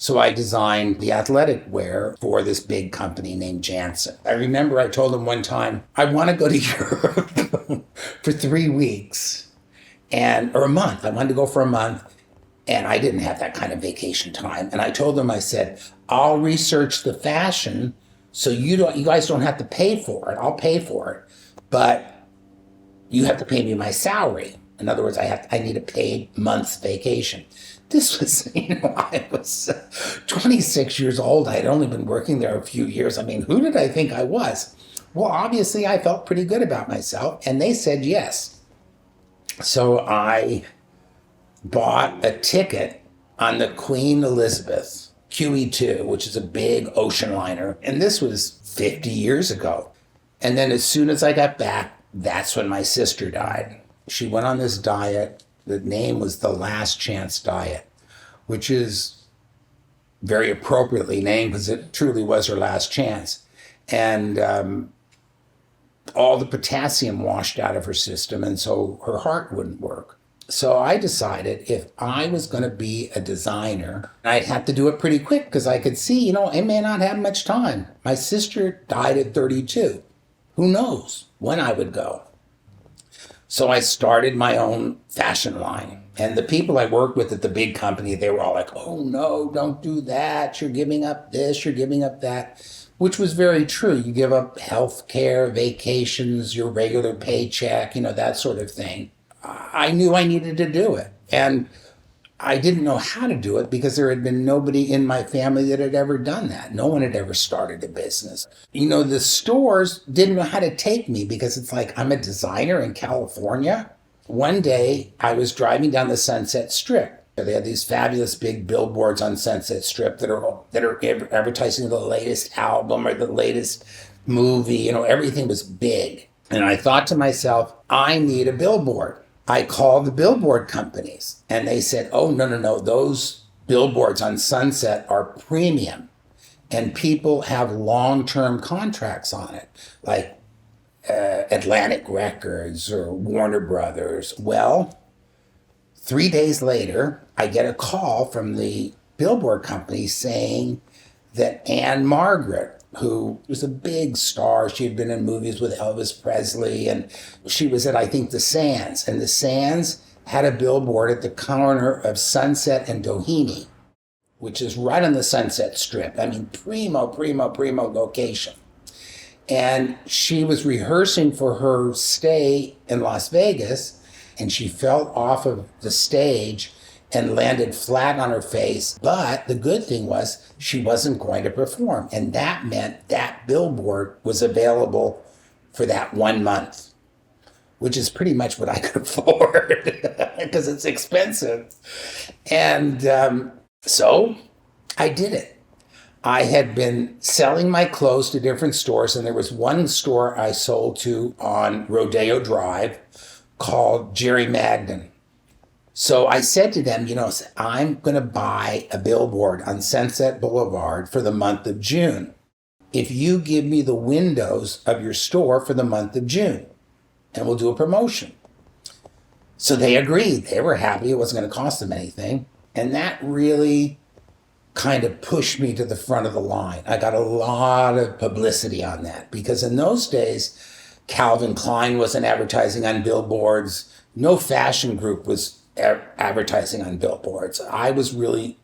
So I designed the athletic wear for this big company named Janssen. I remember I told them one time, I want to go to Europe for 3 weeks or a month. I wanted to go for a month. And I didn't have that kind of vacation time. And I told them, I said, I'll research the fashion so you guys don't have to pay for it. I'll pay for it. But you have to pay me my salary. In other words, I need a paid month's vacation. This was, I was 26 years old. I had only been working there a few years. I mean, who did I think I was? Well, obviously, I felt pretty good about myself. And they said yes. So I bought a ticket on the Queen Elizabeth QE2, which is a big ocean liner. And this was 50 years ago. And then as soon as I got back, that's when my sister died. She went on this diet. The name was the Last Chance Diet, which is very appropriately named because it truly was her last chance. And all the potassium washed out of her system, and so her heart wouldn't work. So I decided if I was going to be a designer, I'd have to do it pretty quick because I could see, I may not have much time. My sister died at 32. Who knows when I would go? So I started my own fashion line. And the people I worked with at the big company, they were all like, oh no, don't do that. You're giving up this, you're giving up that, which was very true. You give up health care, vacations, your regular paycheck, that sort of thing. I knew I needed to do it. And I didn't know how to do it because there had been nobody in my family that had ever done that. No one had ever started a business. The stores didn't know how to take me because it's like, I'm a designer in California. One day I was driving down the Sunset Strip. They had these fabulous big billboards on Sunset Strip that are advertising the latest album or the latest movie. Everything was big. And I thought to myself, I need a billboard. I called the billboard companies and they said, oh, no, those billboards on Sunset are premium and people have long-term contracts on it, like Atlantic Records or Warner Brothers. Well, 3 days later, I get a call from the billboard company saying that Anne Margaret, who was a big star. She had been in movies with Elvis Presley, and she was at, I think, the Sands. And the Sands had a billboard at the corner of Sunset and Doheny, which is right on the Sunset Strip. I mean, primo location. And she was rehearsing for her stay in Las Vegas, and she fell off of the stage and landed flat on her face. But the good thing was she wasn't going to perform. And that meant that billboard was available for that 1 month, which is pretty much what I could afford because it's expensive. And so I did it. I had been selling my clothes to different stores, and there was one store I sold to on Rodeo Drive called Jerry Magnin. So I said to them, I'm going to buy a billboard on Sunset Boulevard for the month of June if you give me the windows of your store for the month of June, and we'll do a promotion. So they agreed. They were happy. It wasn't going to cost them anything. And that really kind of pushed me to the front of the line. I got a lot of publicity on that because in those days, Calvin Klein wasn't advertising on billboards. No fashion group was advertising on billboards. I was really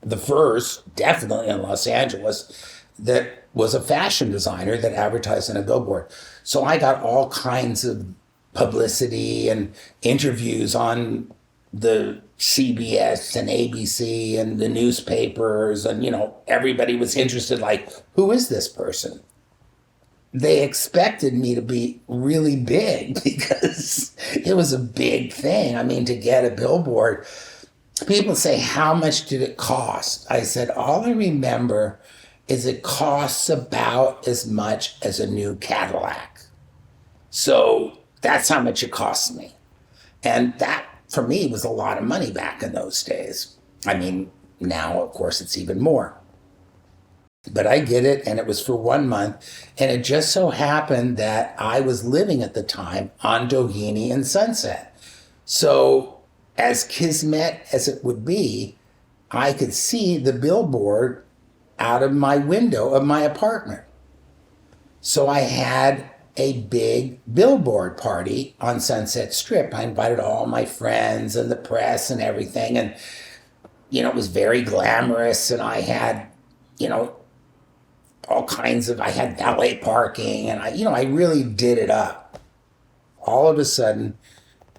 the first, definitely in Los Angeles, that was a fashion designer that advertised on a billboard. So I got all kinds of publicity and interviews on the CBS and ABC and the newspapers, and everybody was interested, like, who is this person? They expected me to be really big because it was a big thing. I mean, to get a billboard, people say, how much did it cost? I said, all I remember is it costs about as much as a new Cadillac. So that's how much it cost me. And that, for me, was a lot of money back in those days. I mean, now, of course, it's even more. But I did it, and it was for 1 month. And it just so happened that I was living at the time on Doheny and Sunset. So as kismet as it would be, I could see the billboard out of my window of my apartment. So I had a big billboard party on Sunset Strip. I invited all my friends and the press and everything. And, it was very glamorous. And I had, all kinds of, I had valet parking and I really did it up. All of a sudden,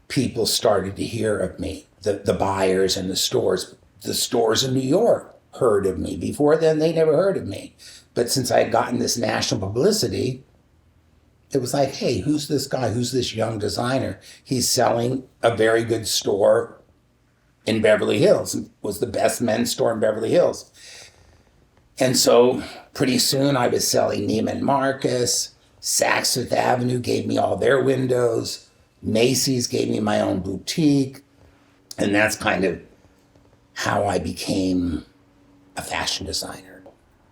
people started to hear of me. The buyers and the stores in New York heard of me. Before then, they never heard of me. But since I had gotten this national publicity, it was like, hey, who's this guy? Who's this young designer? He's selling a very good store in Beverly Hills. It was the best men's store in Beverly Hills. And so pretty soon I was selling Neiman Marcus. Saks Fifth Avenue gave me all their windows. Macy's gave me my own boutique. And that's kind of how I became a fashion designer.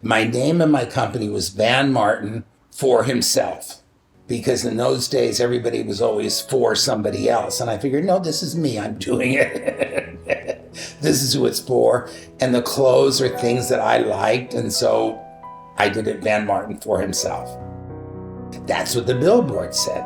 My name in my company was Van Martin for himself. Because in those days, everybody was always for somebody else. And I figured, no, this is me. I'm doing it. This is who it's for. And the clothes are things that I liked. And so I did it Van Martin for himself. That's what the billboard said.